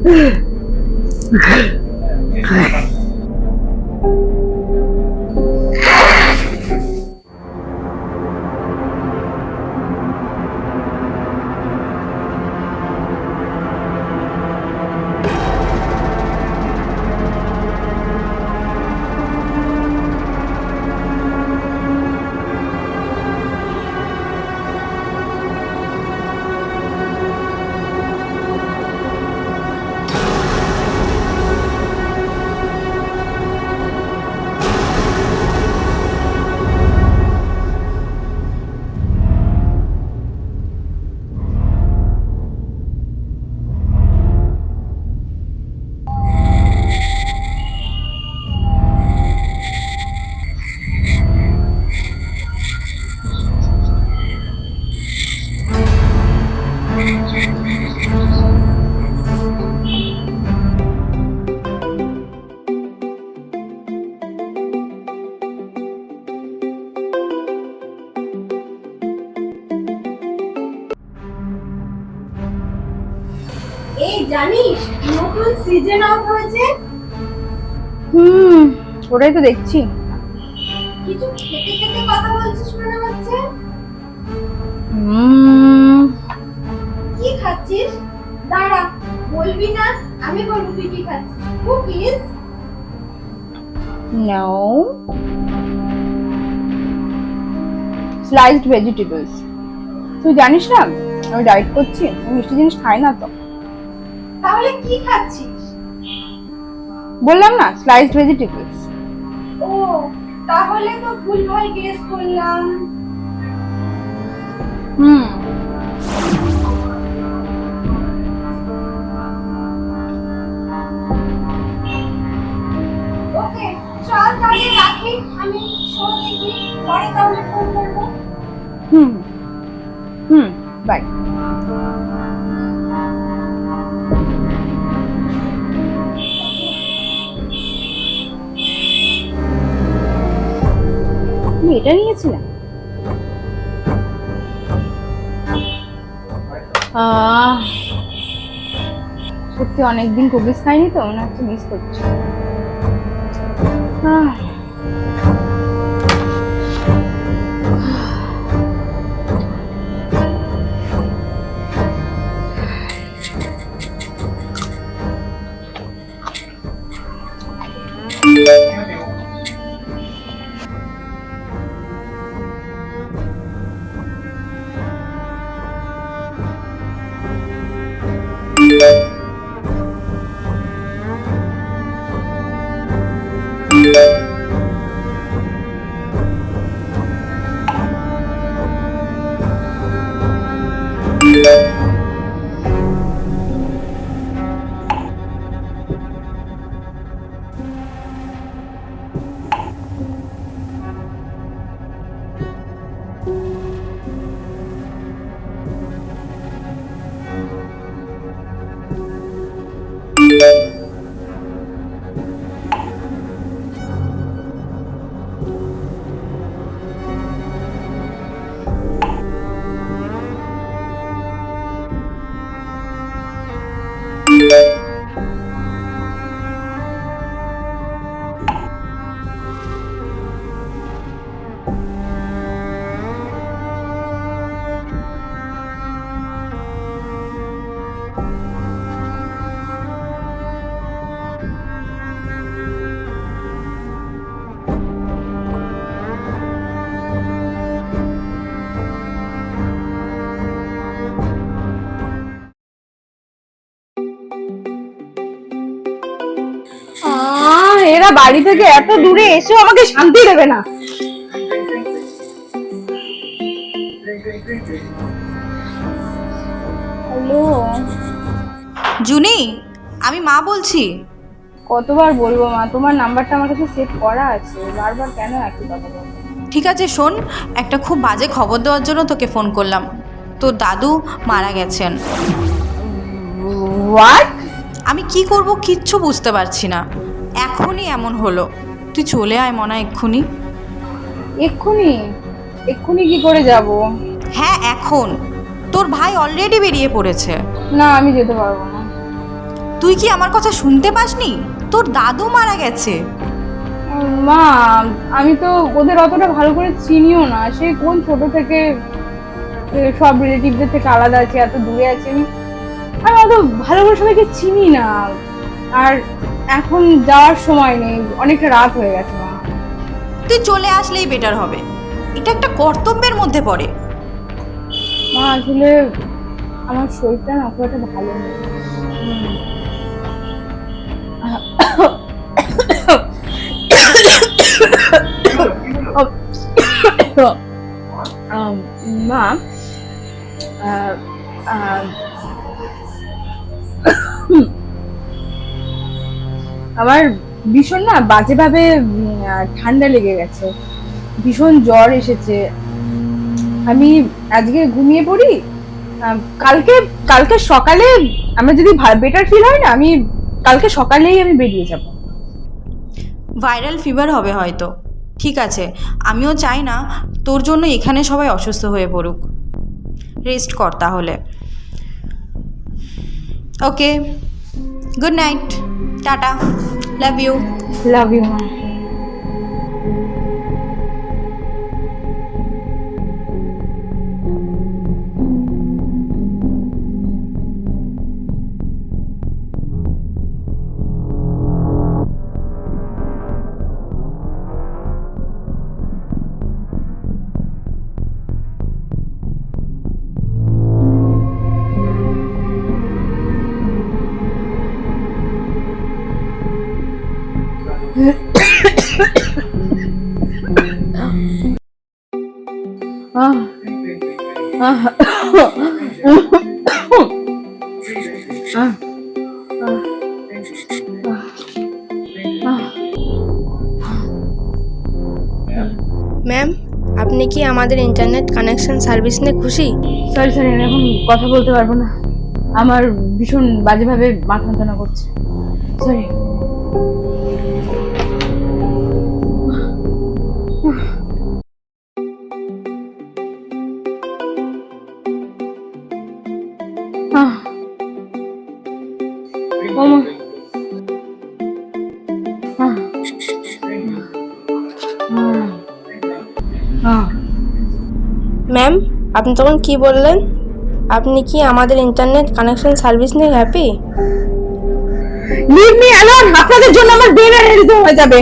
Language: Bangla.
এই জানিস নতুন সিজন আউট হয়েছে? ওটাই তো দেখছি। কিছু খেতে খেতে কথা বলছিস মনে হচ্ছে। কি খাচ্ছিস? দাঁড়া, বলবি না, আমি বলবো তুই কি খাচ্ছিস। কুকিজ? No, sliced vegetables. তুই জানিস না আমি ডায়েট করছি, আমি মিষ্টি জিনিস খাই না তো। তাহলে কি খাচ্ছিস? বললাম না, স্লাইসড ভেজিটেবলস। ও, তাহলে তো ভুলভাল গেস করলাম। ওকে, চল তাহলে রাখি, আমি শো দেখি, পরে তাহলে ফোন করবো। বাই। তুমি এটা নিয়েছিলাম? সত্যি অনেকদিন কুকিজ খাইনি তো, মনে হচ্ছে মিস করছি। এরা বাড়ি থেকে এত দূরে এসেও আমাকে শান্তি দেবে না। হ্যালো জুনি, আমি মা বলছি। কতবার বলবো মা, তোমার নাম্বারটা আমার কাছে সেভ করা আছে, বারবার কেন একই কথা বলবো? ঠিক আছে শোন, একটা খুব বাজে খবর দেওয়ার জন্য তোকে ফোন করলাম। তোর দাদু মারা গেছেন। হোয়াট? আমি কি করব কিচ্ছু বুঝতে পারছি না, এখনই এমন হলো। তুই চলে আয় মনা এক্ষুনি। এক্ষুনি? এক্ষুনি কি করে যাব? হ্যাঁ এখন, তোর ভাই অলরেডি বেরিয়ে পড়েছে। না, আমি যেতে পারবো না। তুই কি আমার কথা শুনতে পাসনি? তোর দাদু মারা গেছে। মা, আমি তো ওদের অতটা ভালো করে চিনিও না। সে কোন ছোট থেকে সব রিলেটিভদের থেকে আলাদা আছে, এত দূরে আছে। আমি অত ভালো করে সবাইকে চিনি না। আর এখন যাওয়ার সময় নেই, অনেকটা রাত হয়ে গেছে মা। তুই চলে আসলেই বেটার হবে, এটা একটা কর্তব্যের মধ্যে পড়ে। মা আসলে আমার শরীরটা না খুব একটা ভালো নেই। মা, আমার ভীষণ না বাজেভাবে ঠান্ডা লেগে গেছে, ভীষণ জ্বর এসেছে। আমি আজকে ঘুমিয়ে পড়ি, কালকে কালকে সকালে আমার যদি বেটার ফিল হয় না, আমি কালকে সকালেই আমি বেরিয়ে যাব। ভাইরাল ফিভার হবে হয়তো। ঠিক আছে, আমিও চাই না তোর জন্য এখানে সবাই অসুস্থ হয়ে পড়ুক। রেস্ট কর তাহলে। Okay, good night, tata, love you. Love you মা। ম্যাম, আপনি কি আমাদের ইন্টারনেট কানেকশন সার্ভিস নিয়ে খুশি? সরি সরি, আমি এখন কথা বলতে পারবো না। আমার ভীষণ বাজেভাবে মাথা যন্ত্রণা করছে। সরি। ম্যাম, আপনি তখন কি বললেন? আপনি কি আমাদের ইন্টারনেট কানেকশন সার্ভিস নিয়ে হ্যাপি? লিভ মি অ্যালোন, আপনাদের জন্য আমার ব্রেন অ্যানেরিজম হয়ে যাবে।